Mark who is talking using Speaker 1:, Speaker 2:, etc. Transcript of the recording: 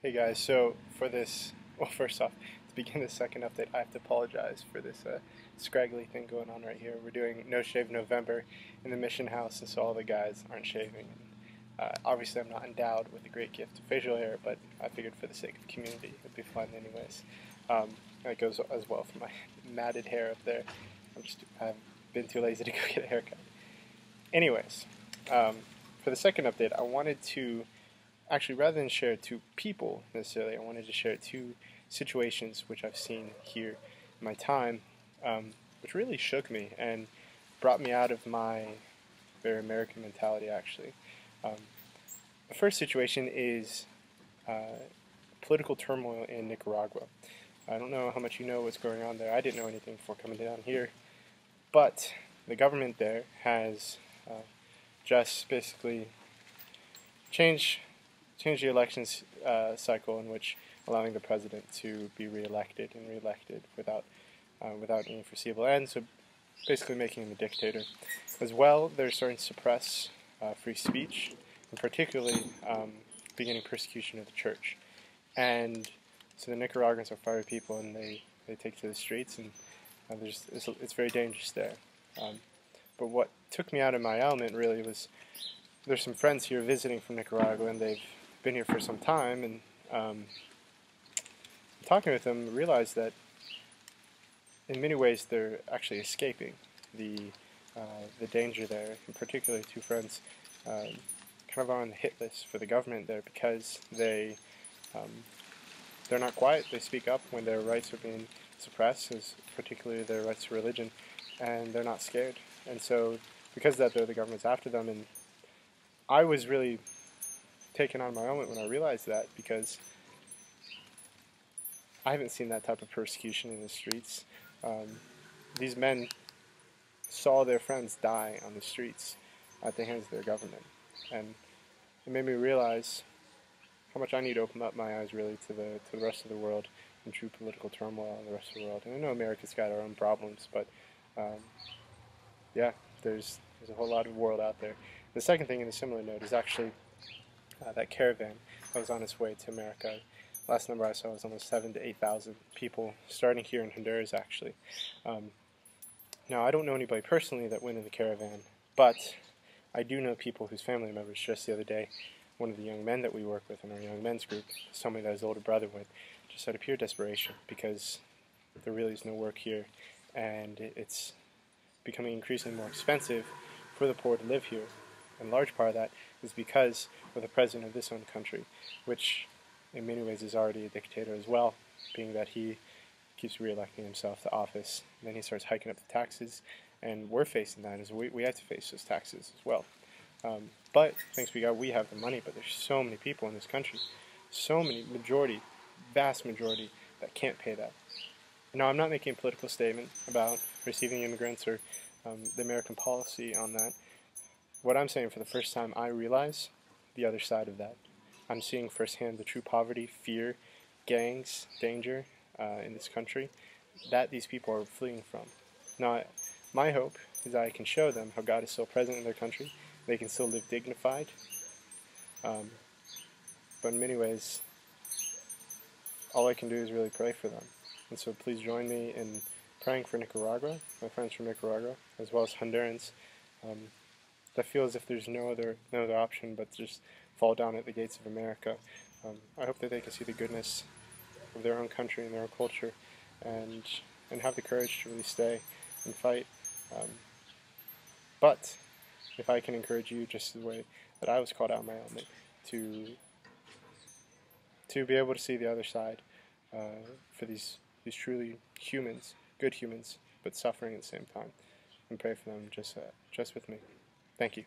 Speaker 1: Hey guys, so for this, well, first off, to begin the second update, I have to apologize for this scraggly thing going on right here. We're doing No Shave November in the mission house, and so all the guys aren't shaving. Obviously, I'm not endowed with a great gift of facial hair, but I figured for the sake of community, it would be fun anyways. That goes as well for my matted hair up there. I've been too lazy to go get a haircut. Anyways, for the second update, I wanted to actually, rather than share two people necessarily, I wanted to share two situations which I've seen here in my time, which really shook me and brought me out of my very American mentality, actually. The first situation is political turmoil in Nicaragua. I don't know how much you know what's going on there. I didn't know anything before coming down here. But the government there has just basically changed the elections cycle, in which allowing the president to be reelected without any foreseeable end, so basically making him a dictator. As well, they're starting to suppress free speech, and particularly beginning persecution of the church. And so the Nicaraguans are fiery people, and they take to the streets, and it's very dangerous there. But what took me out of my element really was, there's some friends here visiting from Nicaragua, and they've been here for some time, and talking with them, I realized that in many ways they're actually escaping the danger there. And particularly, two friends kind of are on the hit list for the government there because they're not quiet. They speak up when their rights are being suppressed, as particularly their rights to religion, and they're not scared. And so, because of that, the government's after them. And I was really taken on my own when I realized that, because I haven't seen that type of persecution in the streets. These men saw their friends die on the streets at the hands of their government, and it made me realize how much I need to open up my eyes really to the rest of the world and true political turmoil in the rest of the world. And I know America's got our own problems, but yeah, there's a whole lot of world out there. The second thing, in a similar note, is actually that caravan that was on its way to America. Last number I saw was almost 7,000 to 8,000 people, starting here in Honduras, actually. Now, I don't know anybody personally that went in the caravan, but I do know people whose family members. Just the other day, one of the young men that we work with in our young men's group, somebody that his older brother went, just out of pure desperation, because there really is no work here, and it's becoming increasingly more expensive for the poor to live here. And a large part of that is because of the president of this own country, which in many ways is already a dictator as well, being that he keeps re-electing himself to office. And then he starts hiking up the taxes, and we're facing that as we have to face those taxes as well. But thanks be God, we have the money, but there's so many people in this country, so many, vast majority, that can't pay that. Now, I'm not making a political statement about receiving immigrants or the American policy on that. What I'm saying, for the first time, I realize the other side of that. I'm seeing firsthand the true poverty, fear, gangs, danger in this country that these people are fleeing from. Now, my hope is that I can show them how God is still present in their country. They can still live dignified. But in many ways, all I can do is really pray for them. And so please join me in praying for Nicaragua, my friends from Nicaragua, as well as Hondurans. I feel as if there's no other option but to just fall down at the gates of America. I hope that they can see the goodness of their own country and their own culture, and have the courage to really stay and fight. But if I can encourage you, just the way that I was called out of my element, to be able to see the other side for these truly humans, good humans, but suffering at the same time, and pray for them just with me. Thank you.